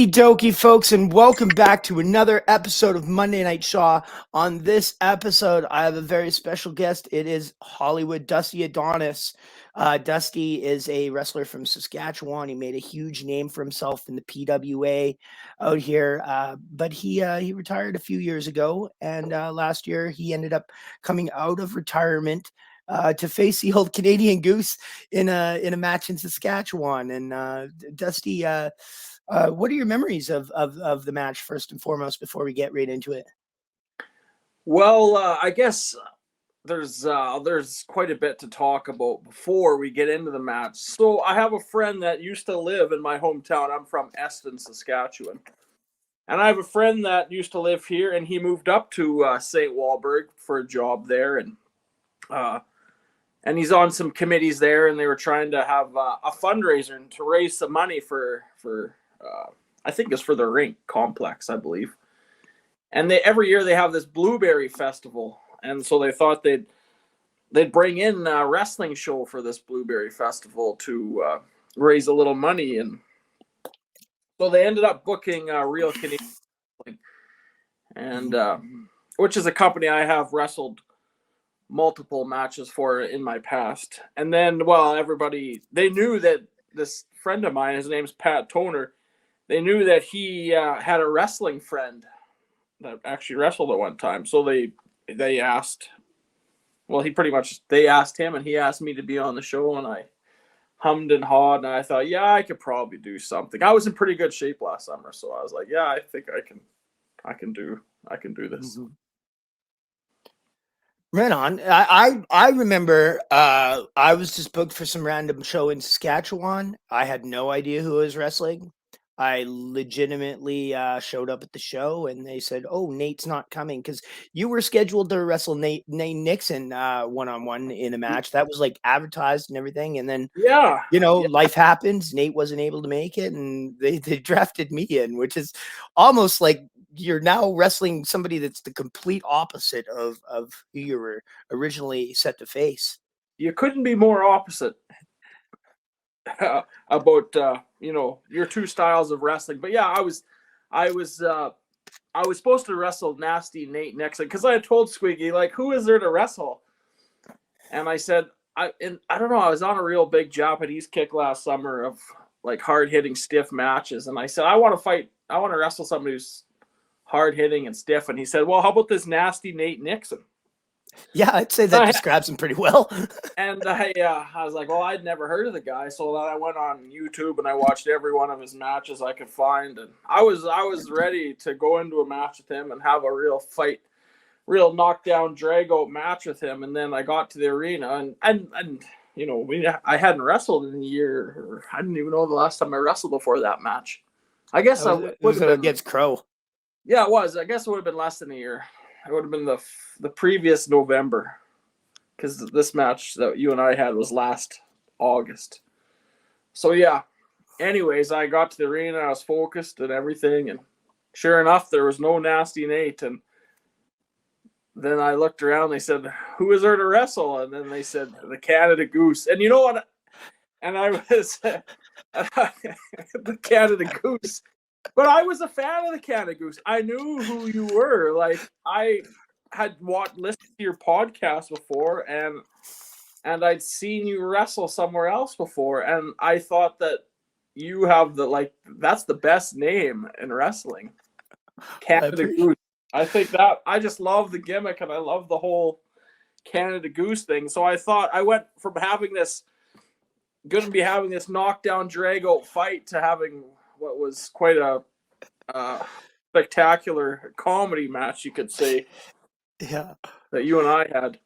Okie dokie, folks, and welcome back to another episode of Monday Night Shaw. On this episode, I have a very special guest. It is Hollywood Dusty Adonis. Dusty is a wrestler from Saskatchewan. He made a huge name for himself in the PWA out here, but he retired a few years ago, and last year he ended up coming out of retirement to face the old Canadian Goose in a match in Saskatchewan. And Dusty. What are your memories of the match first and foremost before we get right into it? Well, I guess there's quite a bit to talk about before we get into the match. So I have a friend that used to live in my hometown. I'm from Eston, Saskatchewan. And I have a friend that used to live here, and he moved up to St. Walburg for a job there. And he's on some committees there, and they were trying to have a fundraiser and to raise some money for I think it's for the rink complex, I believe. And every year they have this blueberry festival, and so they thought they'd bring in a wrestling show for this blueberry festival to raise a little money. And so they ended up booking Real Canadian Wrestling, and which is a company I have wrestled multiple matches for in my past. And then, well, they knew that this friend of mine, his name's Pat Toner, they knew that he had a wrestling friend that actually wrestled at one time. So they asked him, and he asked me to be on the show, and I hummed and hawed, and I thought, yeah, I could probably do something. I was in pretty good shape last summer, so I was like, yeah, I think I can do this. Mm-hmm. Right on. I remember I was just booked for some random show in Saskatchewan. I had no idea who was wrestling. I legitimately showed up at the show, and they said, "Oh, Nate's not coming," because you were scheduled to wrestle Nate Nixon one-on-one in a match that was like advertised and everything. And then life happens. Nate wasn't able to make it, and they drafted me in, which is almost like you're now wrestling somebody that's the complete opposite of who you were originally set to face. You couldn't be more opposite about your two styles of wrestling. But yeah, I was supposed to wrestle Nasty Nate Nixon because I had told Squiggy, like, who is there to wrestle? And I said, I don't know, I was on a real big Japanese kick last summer of like hard hitting stiff matches, and I said, I want to wrestle somebody who's hard hitting and stiff. And he said, well, how about this Nasty Nate Nixon? Yeah, I'd say that describes him pretty well. And I was like, well, I'd never heard of the guy. So then I went on YouTube and I watched every one of his matches I could find. And I was ready to go into a match with him and have a real fight, real knockdown, drag out match with him. And then I got to the arena and I hadn't wrestled in a year. Or I didn't even know the last time I wrestled before that match. I guess it was against Crow. Yeah, it was. I guess it would have been less than a year. It would have been the previous November, because this match that you and I had was last August. So yeah. Anyways, I got to the arena. I was focused and everything, and sure enough, there was no Nasty Nate. And then I looked around. They said, "Who is there to wrestle?" And then they said, "The Canada Goose." And you know what? And I was the Canada Goose. But I was a fan of the Canada Goose. I knew who you were. Like, I had listened to your podcast before, and I'd seen you wrestle somewhere else before, and I thought that you have that's the best name in wrestling, Canada Goose. I think that I just love the gimmick, and I love the whole Canada Goose thing. So I thought I went from having this knockdown drag out fight to having what was quite a spectacular comedy match, you could say. Yeah, that you and I had.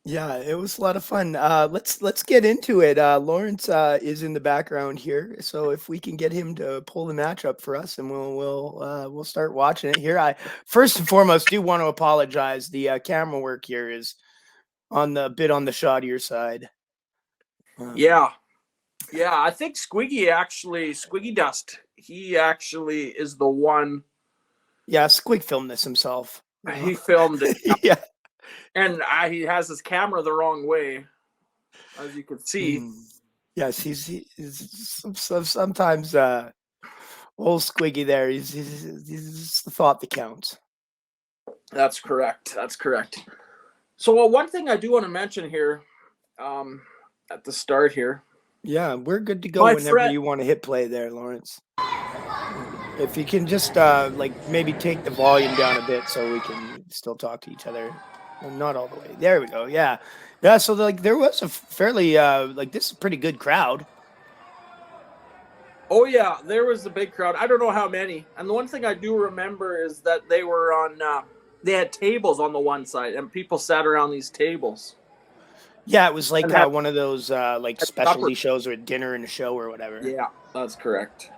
Yeah, it was a lot of fun. Let's get into it. Lawrence is in the background here, so if we can get him to pull the match up for us, and we'll start watching it here. I first and foremost do want to apologize. The camera work here is on the shoddier side. Yeah. I think Squiggy Dust. He actually is the one. Yeah, Squig filmed this himself. He filmed it. Yeah. And he has his camera the wrong way, as you can see. Yes, he's sometimes Old Squiggy there. He's the thought that counts. That's correct. That's correct. So one thing I do want to mention here, at the start here. Yeah, we're good to go My whenever friend, you want to hit play there, Lawrence. If you can just like maybe take the volume down a bit so we can still talk to each other. Well, not all the way. There we go. Yeah. Yeah, so like there was a fairly like this is a pretty good crowd. oh yeah, there was a big crowd. I don't know how many. And the one thing I do remember is that they were on. They had tables on the one side, and people sat around these tables. Yeah, it was like And had, one of those like had specialty supper. shows or a dinner and a show or whatever. Yeah, that's correct.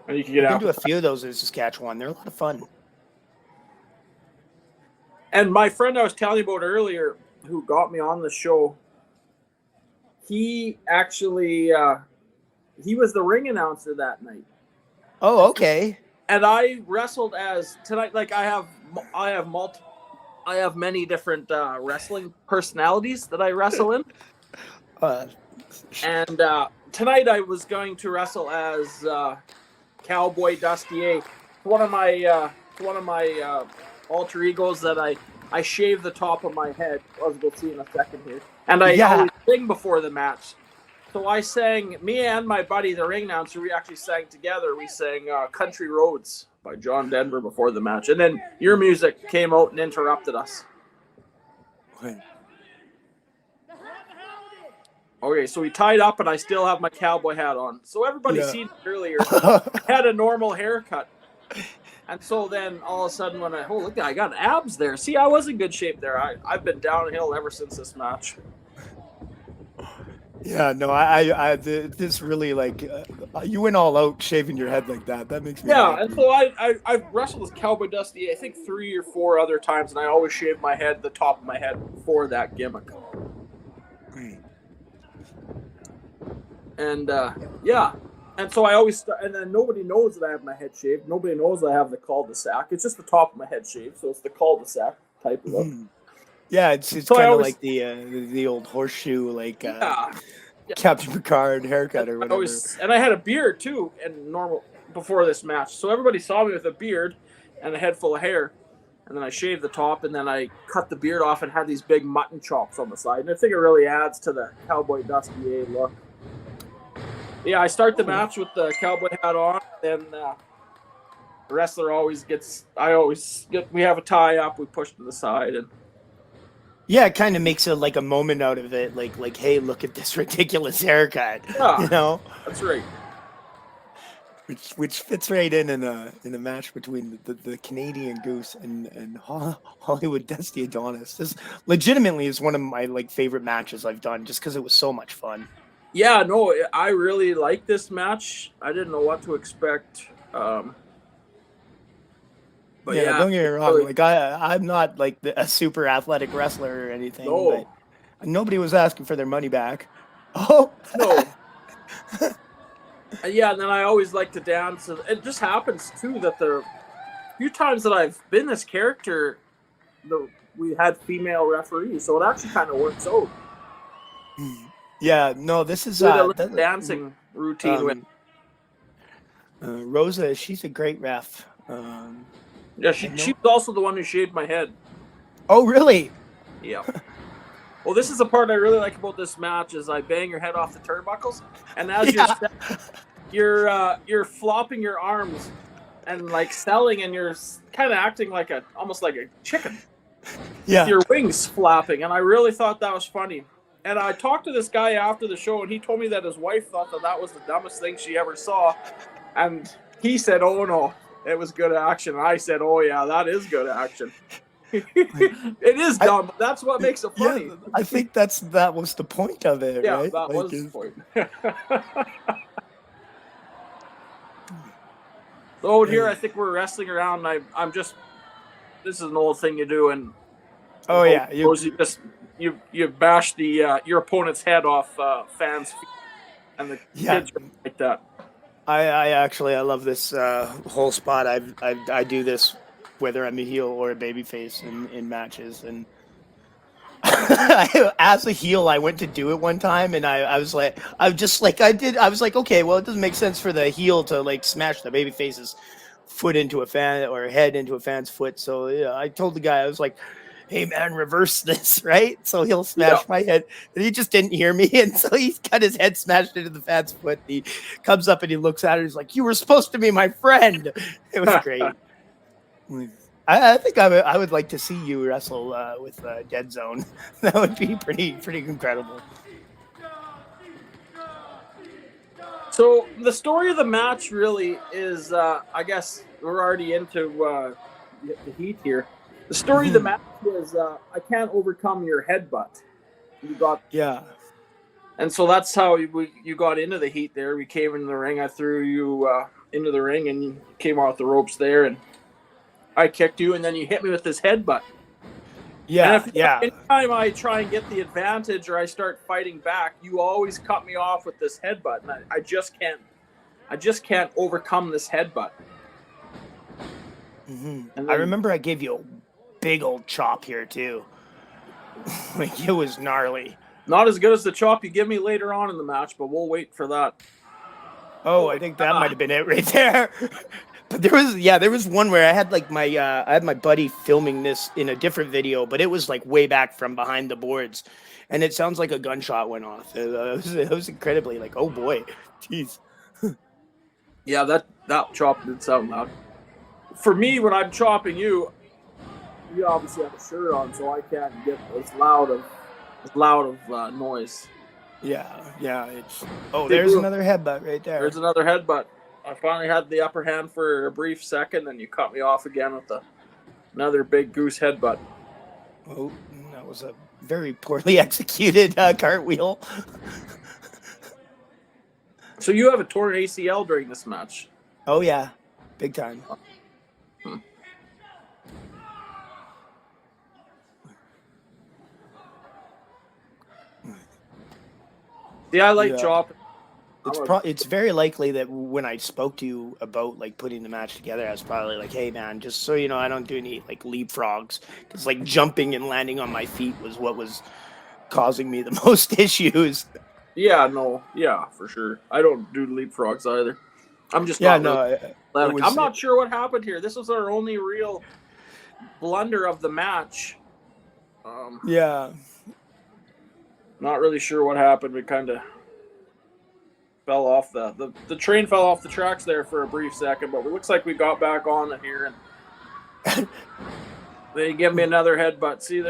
And you can get I've been out. to a few of those in Saskatchewan. They're a lot of fun. And my friend I was telling you about earlier, who got me on the show, he actually he was the ring announcer that night. Oh, okay. And I wrestled as tonight. Like I have many different wrestling personalities that I wrestle in. And tonight I was going to wrestle as Cowboy Dusty A. One of my alter egos that I shave the top of my head, as we'll see in a second here. And I always sing before the match. So I sang, me and my buddy, the ring announcer, we actually sang together. We sang Country Roads by John Denver before the match. And then your music came out and interrupted us. Okay, so we tied up and I still have my cowboy hat on. So everybody seen it earlier. I had a normal haircut. And so then all of a sudden when look, I got abs there. See, I was in good shape there. I've been downhill ever since this match. Yeah, no, this really like you went all out shaving your head like that. That makes me happy. And so I've wrestled with Cowboy Dusty, I think 3 or 4 other times, and I always shave my head, the top of my head, for that gimmick. Great. And and so I always and then nobody knows that I have my head shaved. Nobody knows I have the cul-de-sac. It's just the top of my head shaved, so it's the cul-de-sac type of look. Yeah, it's So kind of like the old horseshoe, like Captain Picard haircut or whatever. And I had a beard too, and normal before this match. So everybody saw me with a beard and a head full of hair, and then I shaved the top, and then I cut the beard off and had these big mutton chops on the side. And I think it really adds to the Cowboy Dusty A look. Yeah, I start the match with the cowboy hat on, then the wrestler always gets. We have a tie up. We push to the side, and yeah, it kind of makes it like a moment out of it. Like, hey, look at this ridiculous haircut. Yeah, you know, that's right. Which fits right in a match between the Canadian Goose and Hollywood Dusty Adonis. This legitimately is one of my like favorite matches I've done, just because it was so much fun. Yeah, no, I really like this match. I didn't know what to expect. But yeah, don't get me wrong. Like I'm not like a super athletic wrestler or anything. No. But nobody was asking for their money back. Oh no. Yeah, and then I always like to dance. It just happens too that the few times that I've been this character, we had female referees, so it actually kind of works out. Yeah, no, this is dancing routine with Rosa. She's a great ref. Yeah, she's also the one who shaved my head. Oh, really? Yeah. Well, this is the part I really like about this match is I bang your head off the turnbuckles, and as you're flopping your arms and like selling, and you're kind of acting like almost like a chicken. Yeah. With your wings flapping, and I really thought that was funny. And I talked to this guy after the show, and he told me that his wife thought that was the dumbest thing she ever saw. And he said, "Oh, no, it was good action." And I said, "Oh, yeah, that is good action." It is dumb, but that's what makes it funny. Yeah, I think that was the point of it, yeah, right? that was the point. So here, I think we're wrestling around, and I'm just, this is an old thing you do, and you bash your opponent's head off fans' feet, and the kids are like that. I love this whole spot. I do this whether I'm a heel or a babyface in matches, and As a heel, I went to do it one time, and I was like, I was like, okay, well, it doesn't make sense for the heel to like smash the babyface's foot into a fan or head into a fan's foot. So yeah, I told the guy, I was like, hey man, reverse this, right? So he'll Yeah. smash my head. And he just didn't hear me, and so he's got his head smashed into the fan's foot. And he comes up and he looks at it. He's like, you were supposed to be my friend. It was great. I think I would like to see you wrestle with Dead Zone. That would be pretty incredible. So the story of the match really is, I guess we're already into the heat here. The story of the match is, I can't overcome your headbutt. You got and so that's how you got into the heat there. We came in the ring. I threw you into the ring, and you came off the ropes there, and I kicked you, and then you hit me with this headbutt. Yeah, Anytime I try and get the advantage or I start fighting back, you always cut me off with this headbutt, and I just can't overcome this headbutt. And then, I remember I gave you a big old chop here too. Like it was gnarly. Not as good as the chop you give me later on in the match, but we'll wait for that. Oh, I think that might have been it right there. But there was one where I had like I had my buddy filming this in a different video, but it was like way back from behind the boards, and it sounds like a gunshot went off. It was incredibly like, oh boy, jeez. Yeah, that chop did sound loud. For me, when I'm chopping you, you obviously have a shirt on, so I can't get as loud of noise. Yeah. There's another headbutt right there. There's another headbutt. I finally had the upper hand for a brief second, and you cut me off again with another big goose headbutt. Oh, that was a very poorly executed cartwheel. So you have a torn ACL during this match? Oh yeah, big time. Yeah, I like chopping. It's very likely that when I spoke to you about like putting the match together, I was probably like, "Hey man, just so you know, I don't do any like leapfrogs because like jumping and landing on my feet was what was causing me the most issues." Yeah, for sure. I don't do leapfrogs either. I'm just I'm not sure what happened here. This was our only real blunder of the match. Not really sure what happened. We kind of fell off the train fell off the tracks there for a brief second, but it looks like we got back on it here, and they give me another headbutt. See,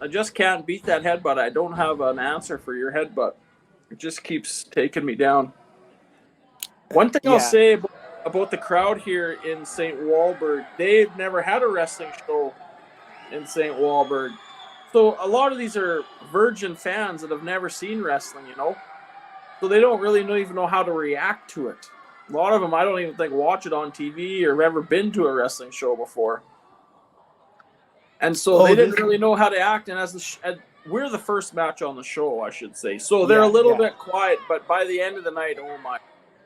I just can't beat that headbutt. I don't have an answer for your headbutt. It just keeps taking me down. One thing I'll say about the crowd here in St. Walburg, they've never had a wrestling show in St. Walburg. So a lot of these are virgin fans that have never seen wrestling, So they don't really even know how to react to it. A lot of them, I don't even think, watch it on TV or have ever been to a wrestling show before. And so they didn't really know how to act. And we're the first match on the show, I should say. So they're a little bit quiet, but by the end of the night, oh my,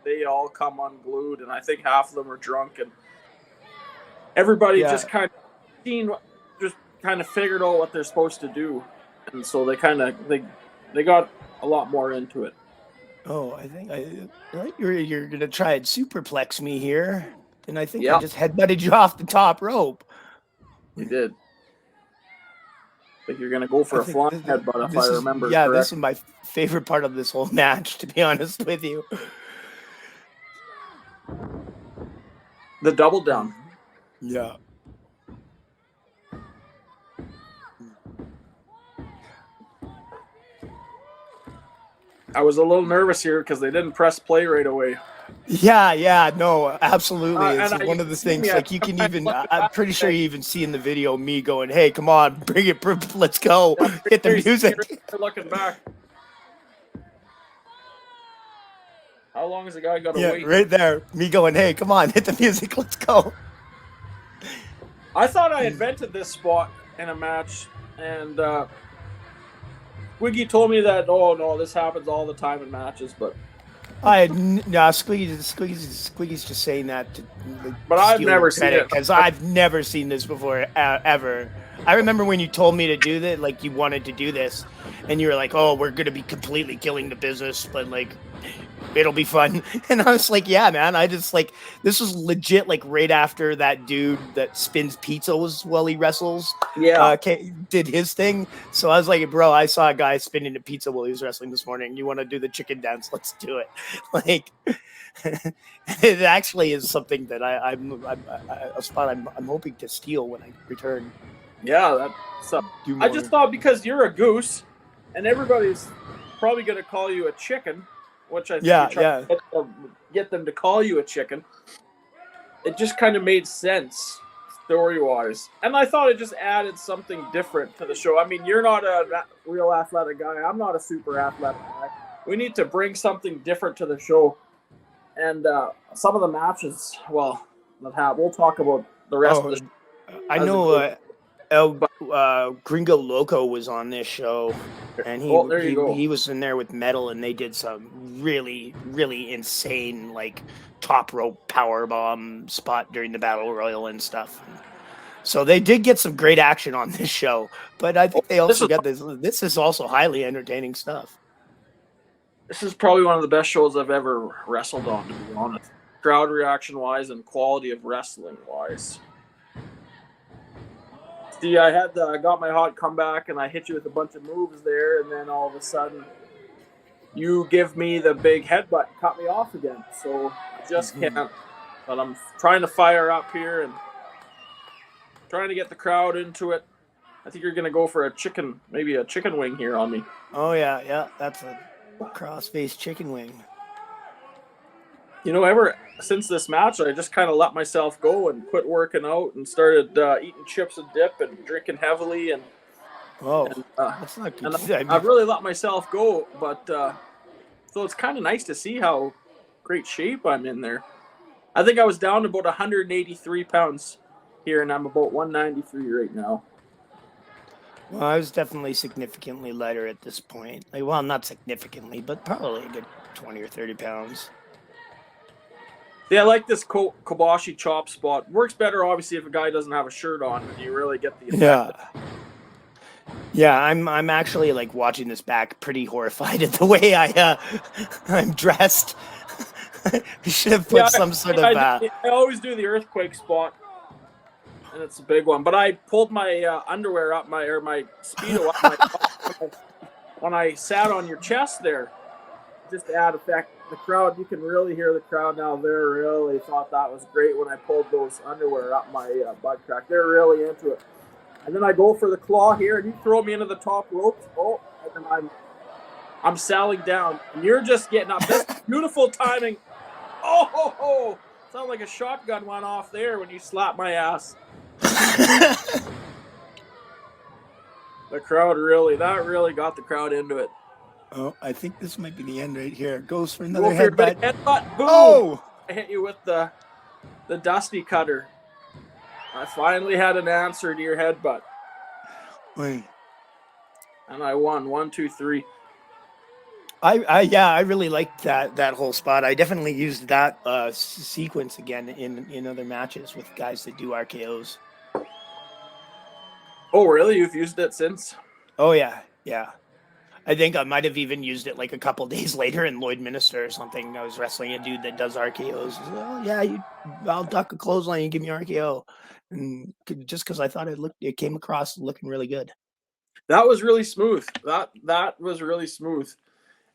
they all come unglued. And I think half of them are drunk. And everybody just kind of figured out what they're supposed to do. And so they got a lot more into it. Oh, I think you're gonna try and superplex me here, and I think I just headbutted you off the top rope. You did. I think you're gonna go for a flying headbutt if I remember. Yeah, this is my favorite part of this whole match, to be honest with you. The double down. Yeah. I was a little nervous here because they didn't press play right away. Yeah, no, absolutely. It's one of the things, like you can even, I'm pretty sure you even see in the video me going, hey, come on, bring it, let's go, hit the music. Looking back. How long has the guy got to wait? Right there, me going, hey, come on, hit the music, let's go. I thought I invented this spot in a match, and Squiggy told me that, oh no, this happens all the time in matches, but Squiggy's just saying that to but I've never seen it because I've never seen this before ever. I remember when you told me to do that, like you wanted to do this, and you were like, "Oh, we're gonna be completely killing the business, but like it'll be fun." And I was like, "Yeah, man." I just like this was legit, like right after that dude that spins pizza was while he wrestles, Yeah, did his thing. So I was like, "Bro, I saw a guy spinning a pizza while he was wrestling this morning. You want to do the chicken dance? Let's do it." Like. It actually is something that a spot I'm hoping to steal when I return. yeah. That's. Do I just more. thought because you're a goose, and everybody's probably going to call you a chicken, which I think you're Yeah, trying yeah. to get them to call you a chicken. It just kind of made sense story wise, and I thought it just added something different to the show. I mean, you're not a real athletic guy. I'm not a super athletic guy. We need to bring something different to the show, and some of the matches, well, we'll talk about the rest of the Oh, show I as it know. goes. But Gringo Loco was on this show, and oh, there you go. he was in there with Metal, and they did some really insane like top rope power bomb spot during the battle royal and stuff. So they did get some great action on this show, but I Oh, think they this also is got this. This is also highly entertaining stuff. this is probably one of the best shows I've ever wrestled on, to be honest. Crowd reaction wise and quality of wrestling wise. See, I got my hot comeback and I hit you with a bunch of moves there, and then all of a sudden you give me the big headbutt and cut me off again. So I just can't. But I'm trying to fire up here and trying to get the crowd into it. I think you're gonna go for maybe a chicken wing here on me. Oh yeah, yeah, that's a cross-faced chicken wing. Ever since this match, I just kind of let myself go and quit working out and started eating chips and dip and drinking heavily Oh, and that's not good. and I mean, I've really let myself go. But so it's kind of nice to see how great shape I'm in there. I think I was down to about 183 pounds here, and I'm about 193 right now. well, I was definitely significantly lighter at this point. Like, well, not significantly, but probably a good 20 or 30 pounds. Yeah, I like this Kobashi chop spot. Works better, obviously, if a guy doesn't have a shirt on, and you really get the effect. Yeah. Yeah, I'm actually like watching this back pretty horrified at the way I'm dressed. We should have put Yeah, some sort of I always do the earthquake spot, and it's a big one. But I pulled my underwear up my speedo up my when I sat on your chest there, just to add effect. The crowd, you can really hear the crowd now. They really thought that was great when I pulled those underwear up my butt crack. They're really into it. And then I go for the claw here, and you throw me into the top ropes. Oh, and then I'm sailing down, and you're just getting up. This beautiful timing. Oh, ho, ho. Sound like a shotgun went off there when you slapped my ass. The crowd really got the crowd into it. Oh, I think this might be the end right here. Goes for another Go for your big headbutt. headbutt. Boom. Oh! I hit you with the dusty cutter. I finally had an answer to your headbutt. Wait. And I won 1, 2, 3. I really liked that whole spot. I definitely used that sequence again in other matches with guys that do RKOs. Oh, really? You've used it since? Oh yeah, yeah. I think I might have even used it like a couple days later in Lloyd Minister or something. I was wrestling a dude that does RKOs. Oh yeah, I'll duck a clothesline and give me RKO, and just because I thought it came across looking really good. That was really smooth. That was really smooth.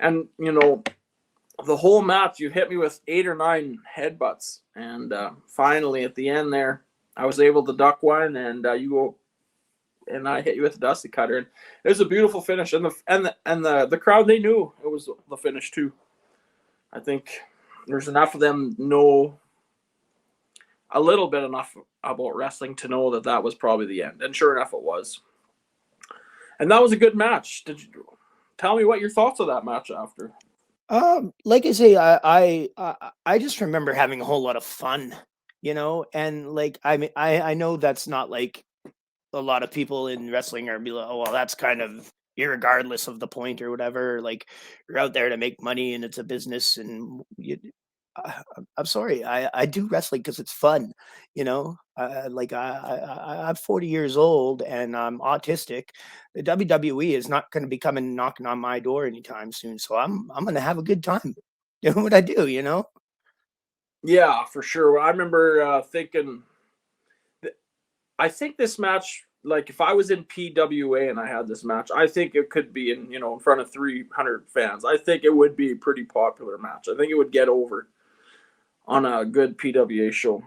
And the whole match, you hit me with 8 or 9 headbutts, and finally at the end there, I was able to duck one, and you go, and I hit you with a dusty cutter, and it was a beautiful finish. And the crowd, they knew it was the finish too. I think there's enough of them know a little bit enough about wrestling to know that was probably the end, and sure enough, it was. And that was a good match. Did you tell me what your thoughts of that match after? Like I say, I just remember having a whole lot of fun, and like I mean, I know that's not like a lot of people in wrestling are be like, oh well, that's kind of irregardless of the point or whatever. Like you're out there to make money and it's a business, and I'm sorry. I do wrestling because it's fun, you know. Like I'm 40 years old and I'm autistic. The WWE is not going to be coming knocking on my door anytime soon, so I'm going to have a good time doing what I do, you know. Yeah, for sure. I remember thinking, I think this match, like if I was in PWA and I had this match, I think it could be in front of 300 fans. I think it would be a pretty popular match. I think it would get over on a good PWA show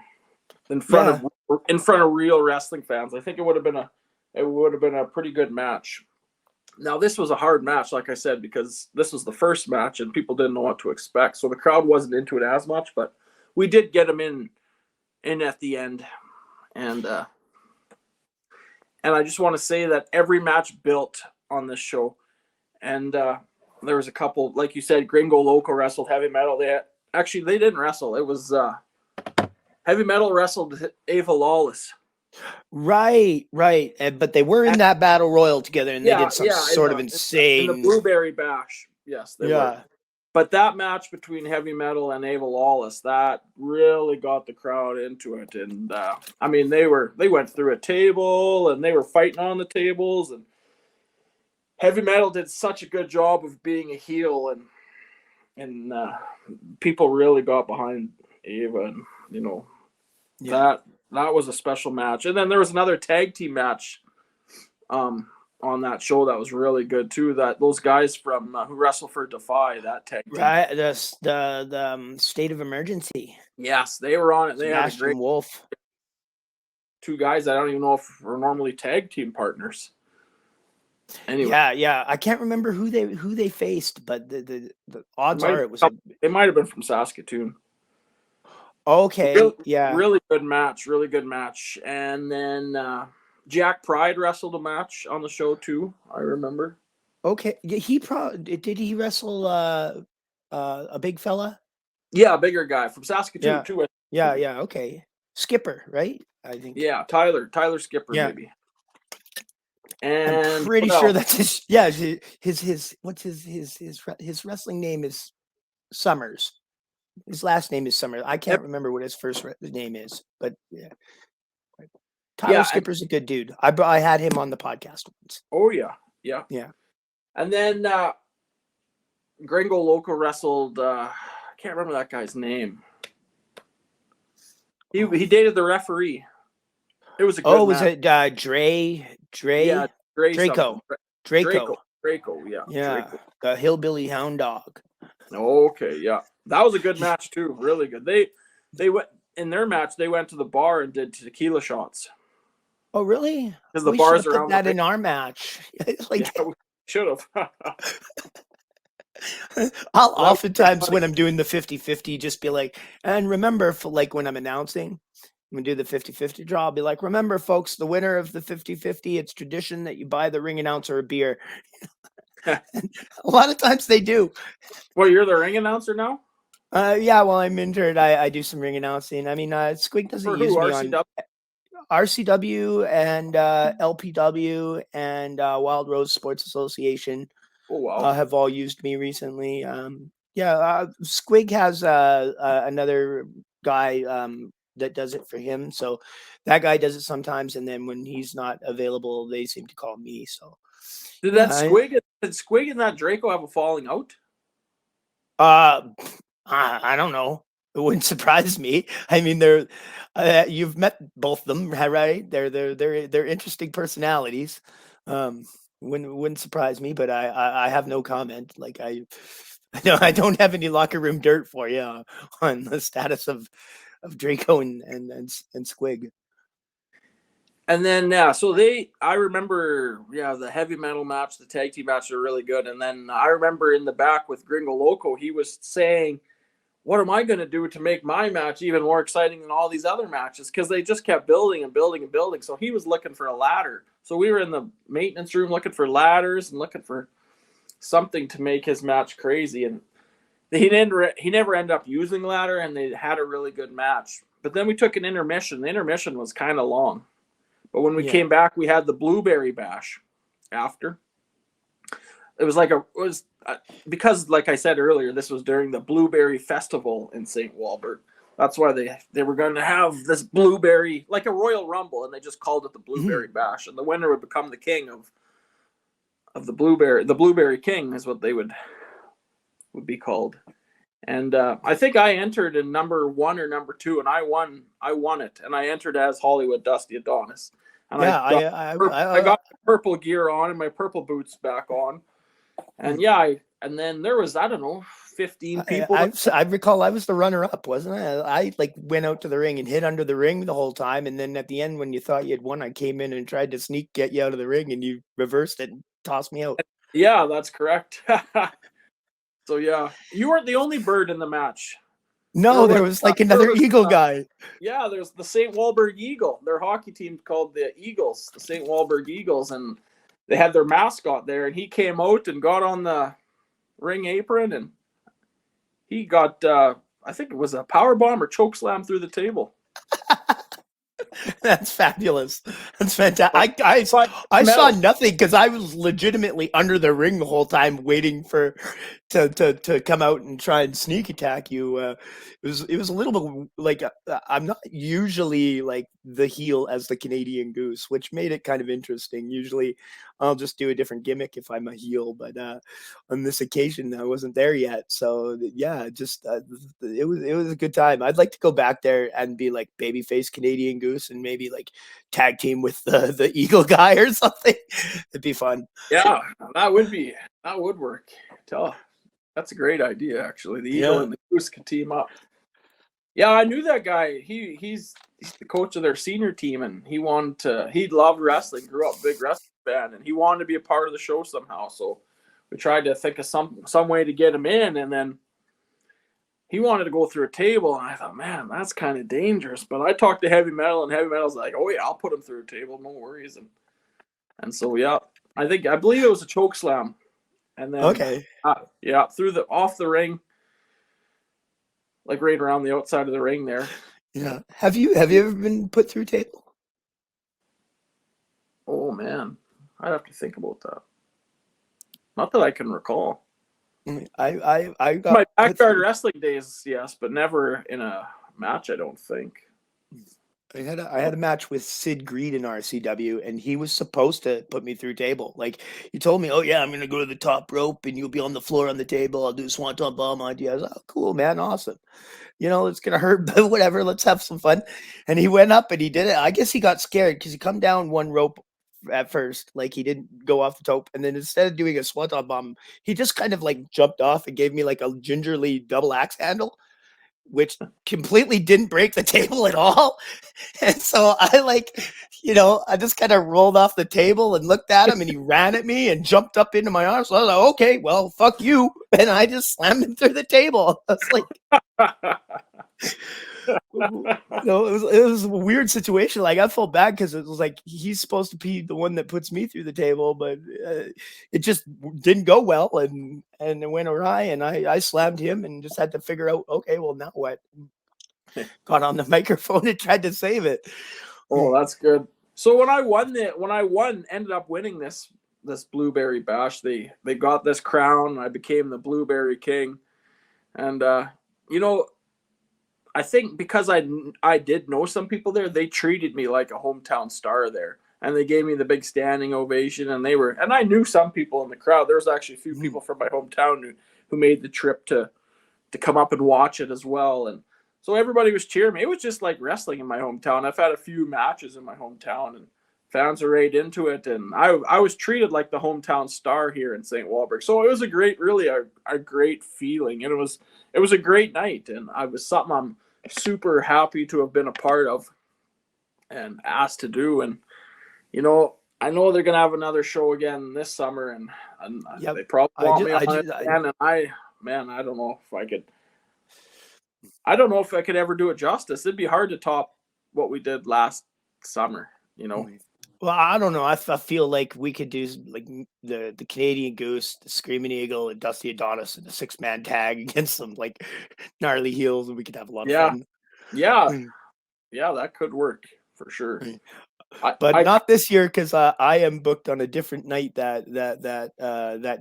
in front Yeah, of real wrestling fans. I think it would have been a pretty good match. Now this was a hard match, like I said, because this was the first match and people didn't know what to expect, so the crowd wasn't into it as much. But we did get them in at the end, and I just want to say that every match built on this show, and there was a couple, like you said, Gringo Loco wrestled Heavy Metal. They didn't wrestle. It was Heavy Metal wrestled Ava Lawless. right, right. But they were in that battle royal together, and they Yeah, did some yeah, sort of in the insane. Blueberry Bash. Yes, they were. Yeah, But that match between Heavy Metal and Ava Lawless, that really got the crowd into it. And I mean, they went through a table and they were fighting on the tables. And Heavy Metal did such a good job of being a heel, and people really got behind Ava. And yeah. that was a special match. And then there was another tag team match on that show that was really good too. That those guys from who wrestle for Defy, that tag team. Right. The state of emergency. Yes, they were on it. They had a great Sebastian Wolf. two guys. I don't even know if we're normally tag team partners. Anyway, Yeah. I can't remember who they faced, but the odds are it was it might have been from Saskatoon. okay. Really, Yeah. really good match. And then Jack Pride wrestled a match on the show too. I remember. Okay. Did he wrestle a big fella? Yeah, a bigger guy from Saskatoon too. Yeah. Okay. Skipper, right? I think. Yeah, Tyler Skipper, maybe. And I'm pretty sure that's his. Yeah, his what's his wrestling name is Summers. His last name is Summers. I can't remember what his first name is, but yeah. Tyler Skipper's a good dude. I had him on the podcast once. Oh yeah. And then Gringo Loco wrestled. I can't remember that guy's name. He dated the referee. It was a good was it Dre? Yeah, Draco. Yeah. Draco. The hillbilly hound dog. Okay, yeah. That was a good match too. Really good. They went in their match. They went to the bar and did tequila shots. Oh, really? Because the bars around that in our match. Like, yeah, we should have. I'll oftentimes when I'm doing the 50-50 just be like, and remember, for like when I'm announcing, when we do the 50-50 draw, I'll be like, remember, folks, the winner of the 50-50, it's tradition that you buy the ring announcer a beer. A lot of times they do. Well, you're the ring announcer now? Yeah, while I'm injured, I do some ring announcing. I mean, Squig doesn't use me on RCW and LPW and Wild Rose Sports Association. Oh wow! Have all used me recently. Squig has another guy that does it for him. So that guy does it sometimes, and then when he's not available, they seem to call me. So did Squig and that Draco have a falling out? I don't know. It wouldn't surprise me. I mean, you've met both of them, right? They're interesting personalities. Wouldn't surprise me, but I have no comment. Like I don't have any locker room dirt for you on the status of Draco and Squig. And then so I remember the heavy metal match, the tag team match are really good. And then I remember in the back with Gringo Loco, he was saying, what am I going to do to make my match even more exciting than all these other matches? Because they just kept building and building and building. So he was looking for a ladder. So we were in the maintenance room looking for ladders and looking for something to make his match crazy. And he never ended up using ladder, and they had a really good match. But then we took an intermission. The intermission was kind of long. But when we came back, we had the Blueberry Bash after. It was because, like I said earlier, this was during the Blueberry Festival in St. Walburg. That's why they were going to have this blueberry, like a Royal Rumble, and they just called it the Blueberry Bash, and the winner would become the king of the blueberry. The Blueberry King is what they would be called. And I think I entered in number 1 or number 2, and I won it, and I entered as Hollywood Dusty Adonis, and Yeah, I got purple gear on and my purple boots back on, and and then there was, I don't know, 15 people. I recall I was the runner-up, wasn't I? I like went out to the ring and hid under the ring the whole time, and then at the end, when you thought you had won, I came in and tried to get you out of the ring, and you reversed it and tossed me out. Yeah, that's correct. So yeah, you weren't the only bird in the match. No, there was like another Eagle guy. Yeah, there's the St. Walburg Eagle. Their hockey team called the Eagles, the St. Walburg Eagles, and they had their mascot there, and he came out and got on the ring apron, and he got, I think it was a power bomb or choke slam through the table. That's fabulous. That's fantastic. I saw nothing because I was legitimately under the ring the whole time, waiting for to come out and try and sneak attack you. It was a little bit like I'm not usually like the heel as the Canadian Goose, which made it kind of interesting. Usually, I'll just do a different gimmick if I'm a heel, but on this occasion, I wasn't there yet. So yeah, just it was a good time. I'd like to go back there and be like babyface Canadian Goose and maybe like tag team with the Eagle guy or something. It'd be fun. Yeah, that would work. That's a great idea, actually. The Eagle and the Goose could team up. Yeah, I knew that guy. He's the coach of their senior team, and he loved wrestling, grew up big wrestling fan, and he wanted to be a part of the show somehow. So we tried to think of some way to get him in, and then he wanted to go through a table, and I thought, man, that's kind of dangerous. But I talked to Heavy Metal, and Heavy Metal's like, oh yeah, I'll put him through a table, no worries. And so yeah, I believe it was a choke slam, and then off the ring, like right around the outside of the ring there. Yeah. Have you ever been put through a table? Oh man, I'd have to think about that. Not that I can recall. I got my backyard wrestling days, yes, but never in a match, I don't think. I had a match with Sid Greed in RCW, and he was supposed to put me through table. Like, he told me, oh yeah, I'm gonna go to the top rope and you'll be on the floor on the table. I'll do a swanton bomb on you. I was like, oh, cool, man, awesome. You know, it's gonna hurt, but whatever, let's have some fun. And he went up and he did it. I guess he got scared because he come down one rope at first, like he didn't go off the top, and then instead of doing a swanton bomb, he just kind of like jumped off and gave me like a gingerly double axe handle, which completely didn't break the table at all. And so I I just kind of rolled off the table and looked at him, and he ran at me and jumped up into my arms. So I was like, okay, well, fuck you. And I just slammed him through the table. I was like, it was a weird situation. Like, I felt bad because it was like he's supposed to be the one that puts me through the table, but it just didn't go well, and it went awry, and I slammed him and just had to figure out, okay, well, now what? Got on the microphone and tried to save it. Oh, that's good. So when I ended up winning this Blueberry Bash, they got this crown. I became the Blueberry King, and I think because I did know some people there, they treated me like a hometown star there, and they gave me the big standing ovation. And I knew some people in the crowd. There was actually a few people from my hometown who made the trip to come up and watch it as well. And so everybody was cheering me. It was just like wrestling in my hometown. I've had a few matches in my hometown, and fans are right into it. And I was treated like the hometown star here in St. Walburg. So it was a great feeling, and it was a great night, and I was something I'm super happy to have been a part of and asked to do. And I know they're gonna have another show again this summer, and they probably want me on it again. And I don't know if I could. I don't know if I could ever do it justice. It'd be hard to top what we did last summer. Well, I don't know. I feel like we could do like the Canadian Goose, the Screaming Eagle, and Dusty Adonis, and a 6-man tag against some like gnarly heels, and we could have a lot of fun. Yeah, that could work for sure. but I not this year because I am booked on a different night that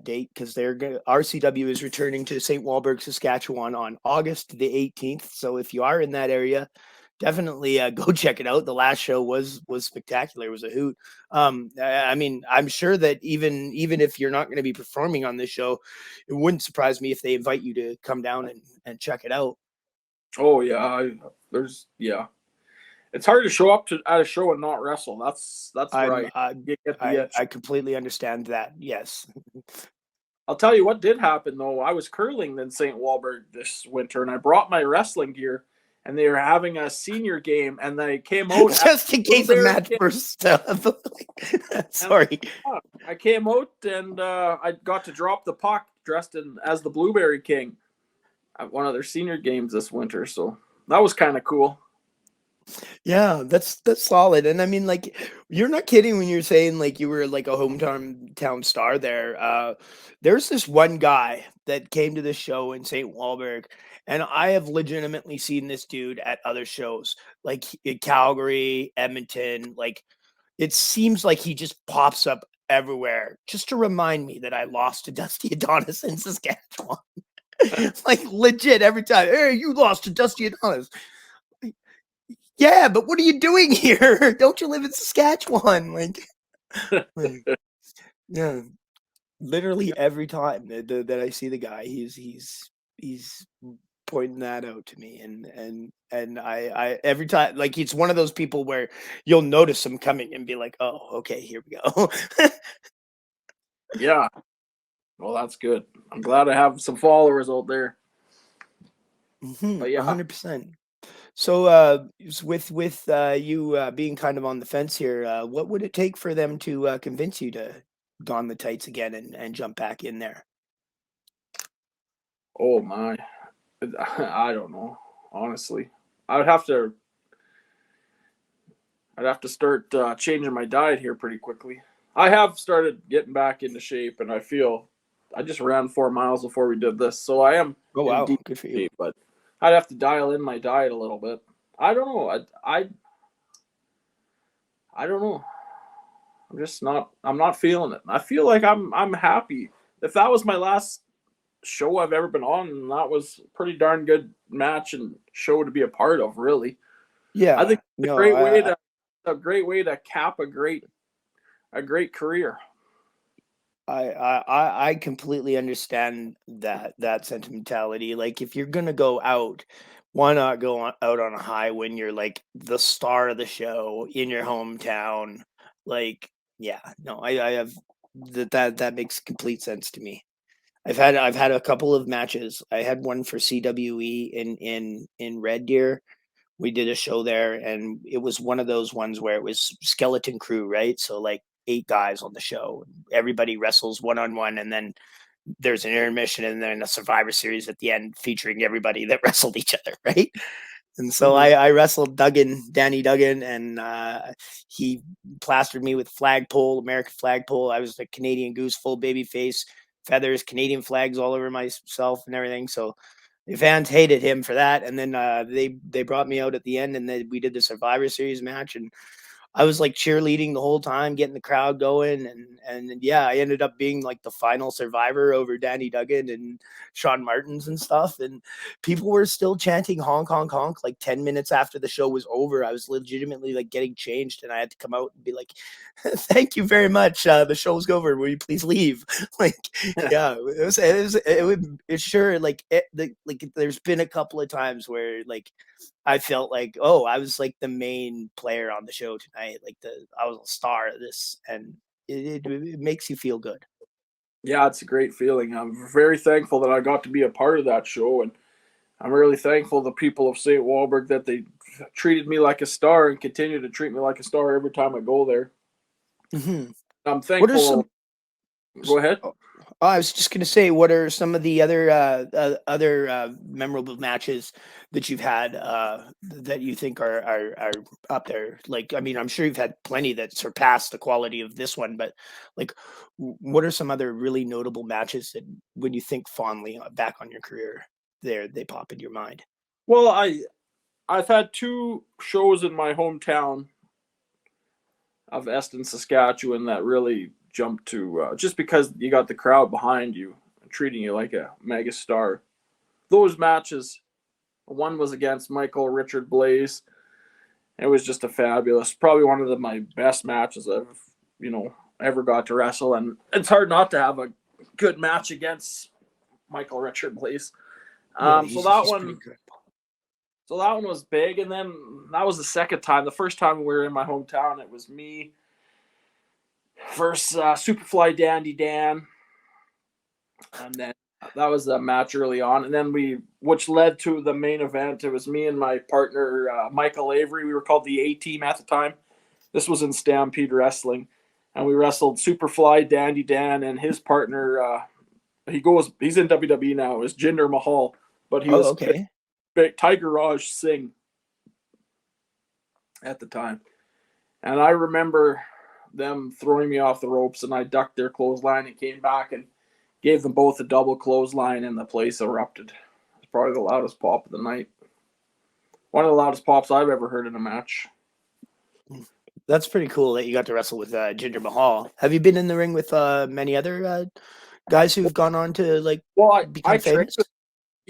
date because RCW is returning to St. Walburg, Saskatchewan on August the 18th. So if you are in that area, definitely go check it out. The last show was spectacular. It was a hoot. I mean, I'm sure that even if you're not going to be performing on this show, it wouldn't surprise me if they invite you to come down and check it out. oh yeah, yeah. It's hard to show up at a show and not wrestle. That's I'm right. You get the itch. I completely understand that. Yes. I'll tell you what did happen though. I was curling in St. Walburg this winter, and I brought my wrestling gear, and they were having a senior game, and they came out Just in case a match bursts out. Sorry. I came out and I got to drop the puck dressed as the Blueberry King at one of their senior games this winter. So that was kind of cool. Yeah, that's solid. And I mean, like, you're not kidding when you're saying like you were like a town star there. There's this one guy that came to this show in St. Walburg, and I have legitimately seen this dude at other shows, like in Calgary, Edmonton. Like, it seems like he just pops up everywhere just to remind me that I lost to Dusty Adonis in Saskatchewan. Like legit every time. Hey, you lost to Dusty Adonis. Yeah, but what are you doing here? Don't you live in Saskatchewan? Like yeah, literally every time that I see the guy, he's pointing that out to me, and I every time like it's one of those people where you'll notice him coming and be like, oh, okay, here we go. Yeah. Well, that's good. I'm glad I have some followers out there. But yeah, 100%. So, with you being kind of on the fence here, what would it take for them to convince you to don the tights again and jump back in there? oh my, I don't know. Honestly, I would have to. I'd have to start changing my diet here pretty quickly. I have started getting back into shape, and I feel I just ran 4 miles before we did this, so I am Oh in wow, deep good for you. shape. But I'd have to dial in my diet a little bit. I don't know. I don't know. I'm just not. I'm not feeling it. I feel like I'm happy. If that was my last show I've ever been on, and that was a pretty darn good match and show to be a part of. Really, I Yeah, think it's no, a great way to cap a great career. I completely understand that sentimentality. Like, if you're gonna go out, why not go out on a high when you're like the star of the show in your hometown? Like, yeah, no, I have that makes complete sense to me. I've had a couple of matches. I had one for CWE in Red Deer. We did a show there, and it was one of those ones where it was skeleton crew, right? So like 8 guys on the show. Everybody wrestles one on one, and then there's an intermission, and then a Survivor Series at the end featuring everybody that wrestled each other, right? And so Mm-hmm. I wrestled Danny Duggan, and he plastered me with flagpole, American flagpole. I was the Canadian Goose, full baby face, feathers, Canadian flags all over myself and everything. So the fans hated him for that. And then they brought me out at the end, and then we did the Survivor Series match, and I was like cheerleading the whole time, getting the crowd going, and yeah, I ended up being like the final survivor over Danny Duggan and Sean Martins and stuff. And people were still chanting honk honk honk like 10 minutes after the show was over. I was legitimately like getting changed, and I had to come out and be like, "Thank you very much. The show's over. Will you please leave?" Like, yeah, it sure like there's been a couple of times where like I felt like, oh, I was like the main player on the show tonight. Like I was a star of this, and it makes you feel good. Yeah, it's a great feeling. I'm very thankful that I got to be a part of that show, and I'm really thankful to the people of St. Walburg that they treated me like a star and continue to treat me like a star every time I go there. Hmm. I'm What are some? thankful. Go ahead. Oh, I was just gonna say, what are some of the other memorable matches that you've had that you think are up there? Like, I mean, I'm sure you've had plenty that surpass the quality of this one, but like, what are some other really notable matches that, when you think fondly back on your career, they pop in your mind? Well, I've had two shows in my hometown of Eston, Saskatchewan that really jumped to just because you got the crowd behind you treating you like a mega star. Those matches, one was against Michael Richard Blaze. It was just a fabulous, probably one of my best matches I've ever got to wrestle, and it's hard not to have a good match against Michael Richard Blaze. Yeah, So he's pretty good. So that one was big, and then that was the second time. The first time we were in my hometown, it was me versus Superfly Dandy Dan, and then that was the match early on. And then which led to the main event. It was me and my partner Michael Avery. We were called the A Team at the time. This was in Stampede Wrestling, and we wrestled Superfly Dandy Dan and his partner. He's in WWE now. Is Jinder Mahal, but he was okay. big Tiger Raj Singh at the time. And I remember them throwing me off the ropes, and I ducked their clothesline and came back and gave them both a double clothesline, and the place erupted. It's probably the loudest pop of the night. One of the loudest pops I've ever heard in a match. That's pretty cool that you got to wrestle with Jinder Mahal. Have you been in the ring with many other guys who've gone on to become famous?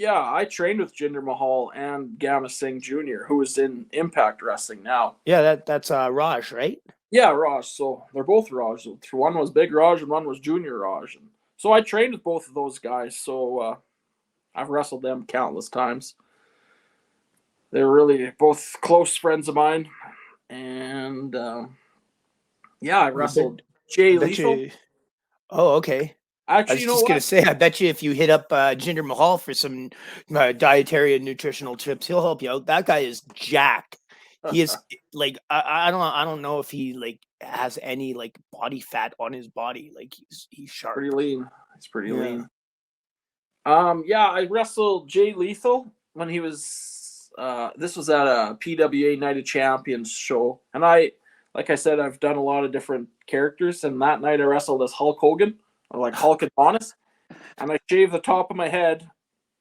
I trained with Jinder Mahal and Gamma Singh Jr., who is in Impact Wrestling now. Yeah, that's Raj, right? Yeah, Raj. So they're both Raj. One was Big Raj and one was Junior Raj. And so I trained with both of those guys. So I've wrestled them countless times. They're really both close friends of mine. And I wrestled Jay Lethal. Oh, okay. Actually, I was just gonna say, I bet you if you hit up Jinder Mahal for some dietary and nutritional tips, he'll help you out. That guy is jacked. He is like I don't know if he has any body fat on his body. Like he's sharp. Pretty lean. He's pretty lean. I wrestled Jay Lethal when he was. This was at a PWA Night of Champions show, and like I said, I've done a lot of different characters, and that night I wrestled as Hulk Hogan. Like Hulk Adonis, and I shaved the top of my head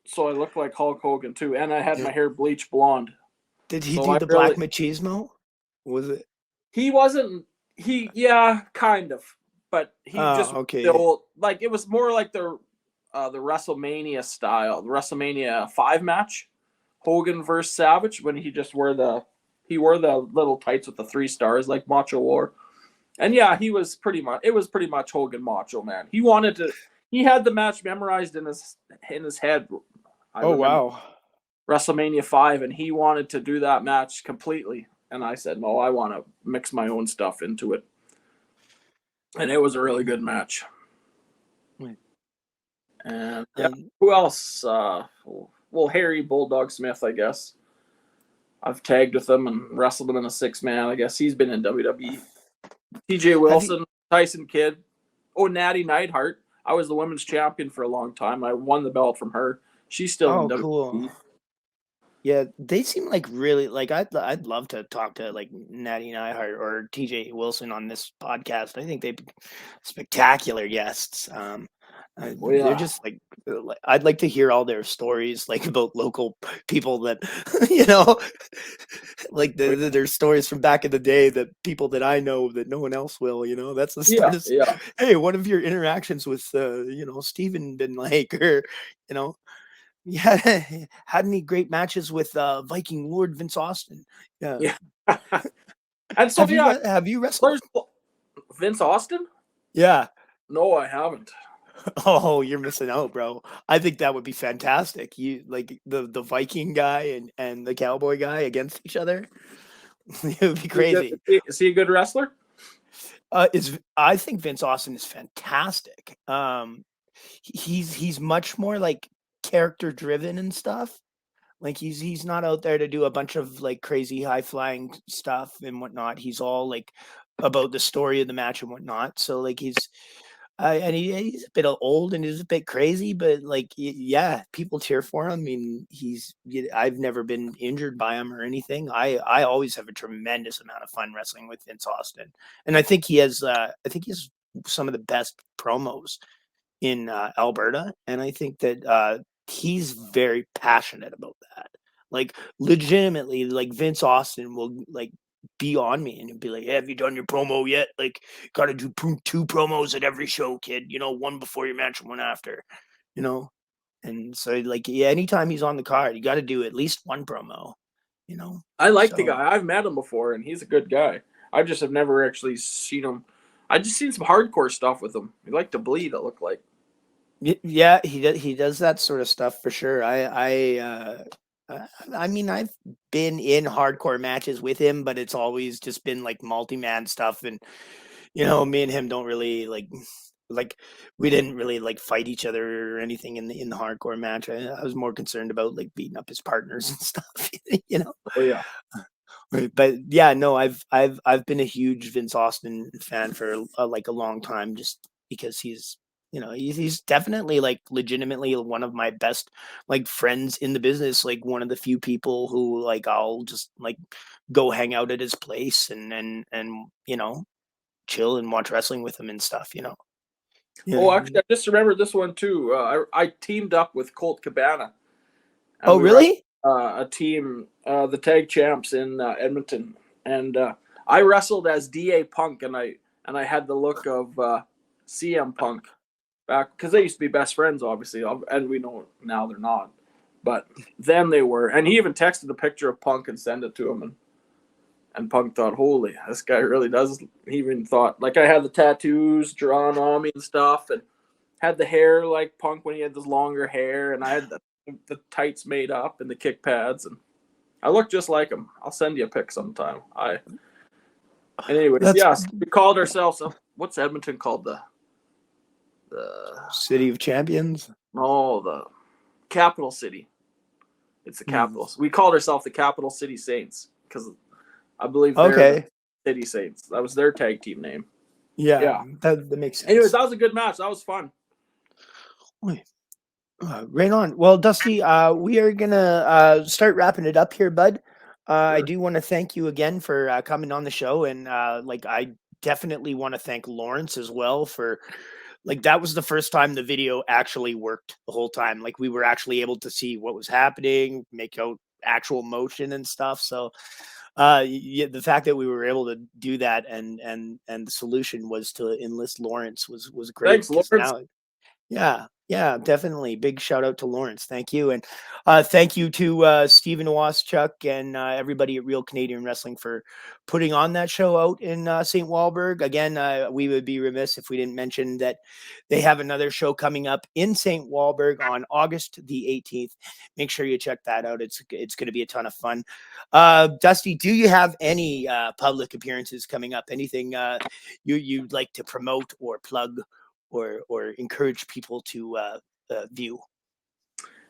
so I looked like Hulk Hogan too, and I had my hair bleached blonde. Did he do the black machismo? Was it? He wasn't. Kind of, but he just still it was more like the WrestleMania style, the WrestleMania 5 match, Hogan versus Savage, when he just wore the little tights with the 3 stars like Macho wore. And it was pretty much Hogan Macho Man. He had the match memorized in his head. Wow. WrestleMania 5, and he wanted to do that match completely. And I said, no, I want to mix my own stuff into it. And it was a really good match. And who else? Harry Bulldog Smith, I guess. I've tagged with him and wrestled him in a 6-man. I guess he's been in WWE. TJ Wilson, Tyson Kidd. Oh, Natty Neidhart. I was the women's champion for a long time. I won the belt from her. She's still in WWE. Cool. Yeah, they seem like really I'd love to talk to Natty Neidhart or TJ Wilson on this podcast. I think they'd be spectacular guests. They're just I'd like to hear all their stories about local people that their stories from back in the day, that people that I know that no one else will. That's the start of hey, what have your interactions with Steven been like, or had any great matches with Viking Lord Vince Austin? Yeah. And so have you wrestled Vince Austin? Yeah. No, I haven't. Oh, you're missing out, bro. I think that would be fantastic. You the Viking guy and the cowboy guy against each other. It would be crazy. Is he a good wrestler? I think Vince Austin is fantastic. He's much more character driven and stuff. He's not out there to do a bunch of crazy high flying stuff and whatnot. He's all about the story of the match and whatnot. So he's he's a bit old and he's a bit crazy, but people cheer for him. I mean, I've never been injured by him or anything. I always have a tremendous amount of fun wrestling with Vince Austin, and I think he has some of the best promos in Alberta, and I think that he's very passionate about that. Legitimately, Vince Austin will be on me and be like, hey, have you done your promo yet? Like, got to do 2 promos at every show, kid. One before your match and one after. You know, and so like yeah, anytime he's on the card, you got to do at least 1 promo. I like the So guy. I've met him before, and he's a good guy. I just have never actually seen him. I just seen some hardcore stuff with him. He liked to bleed. It looked like. yeah, he does that sort of stuff for sure. I mean, I've been in hardcore matches with him, but it's always just been like multi-man stuff, and me and him don't really like we didn't really like fight each other or anything in the hardcore match. I was more concerned about like beating up his partners and stuff, you know. Oh yeah. Right, but yeah, no, I've been a huge Vince Austin fan for like a long time, just because he's definitely like legitimately one of my best like friends in the business, like one of the few people who like I'll just like go hang out at his place and chill and watch wrestling with him and stuff. Yeah. Oh, actually, I just remembered this one too. I teamed up with Colt Cabana, and Oh, we were really? a team, the tag champs in Edmonton, and I wrestled as Da Punk, and I had the look of CM Punk back because they used to be best friends, obviously, and we know now they're not, but then they were. And he even texted a picture of Punk and sent it to him, and Punk thought, holy, this guy really does. He even thought, like, I had the tattoos drawn on me and stuff, and had the hair like Punk when he had this longer hair, and I had the tights made up and the kick pads, and I look just like him. I'll send you a pic sometime. And anyways, That's yeah, so we called ourselves, what's Edmonton called? The City of Champions. the capital city. It's the Hmm. capital. So we called ourselves the Capital City Saints because I believe they're Okay. the City Saints. That was their tag team name. Yeah, Yeah. that makes sense. Anyways, that was a good match. That was fun. Right on. Well, Dusty, we are gonna start wrapping it up here, bud. I Sure. do want to thank you again for coming on the show, and like I definitely want to thank Lawrence as well for like that was the first time the video actually worked the whole time. Like we were actually able to see what was happening, make out actual motion and stuff. So yeah, the fact that we were able to do that and the solution was to enlist Lawrence was great Thanks, because Lawrence. now yeah, definitely. Big shout out to Lawrence. Thank you. And thank you to Steven Waschuk and everybody at Real Canadian Wrestling for putting on that show out in St. Walburg. Again, we would be remiss if we didn't mention that they have another show coming up in St. Walburg on August the 18th. Make sure you check that out. It's going to be a ton of fun. Dusty, do you have any public appearances coming up? Anything you'd like to promote or plug? Or encourage people to view?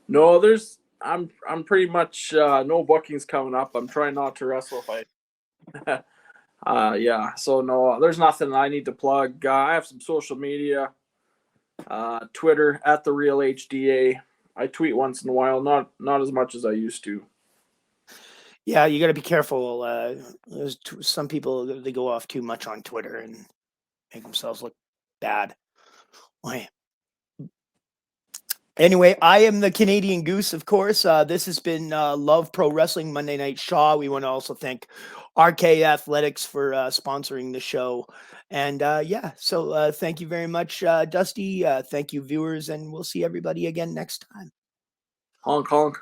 No, I'm pretty much no bookings coming up. I'm trying not to wrestle if I yeah. So no, there's nothing I need to plug. I have some social media, Twitter at the real HDA. I tweet once in a while, not as much as I used to. Yeah, you got to be careful. There's some people they go off too much on Twitter and make themselves look bad. Why? Anyway, I am the Canadian Goose, of course. This has been Love Pro Wrestling Monday Night Shaw. We want to also thank RK Athletics for sponsoring the show. And yeah, so thank you very much, Dusty. Thank you, viewers, and we'll see everybody again next time. Honk honk.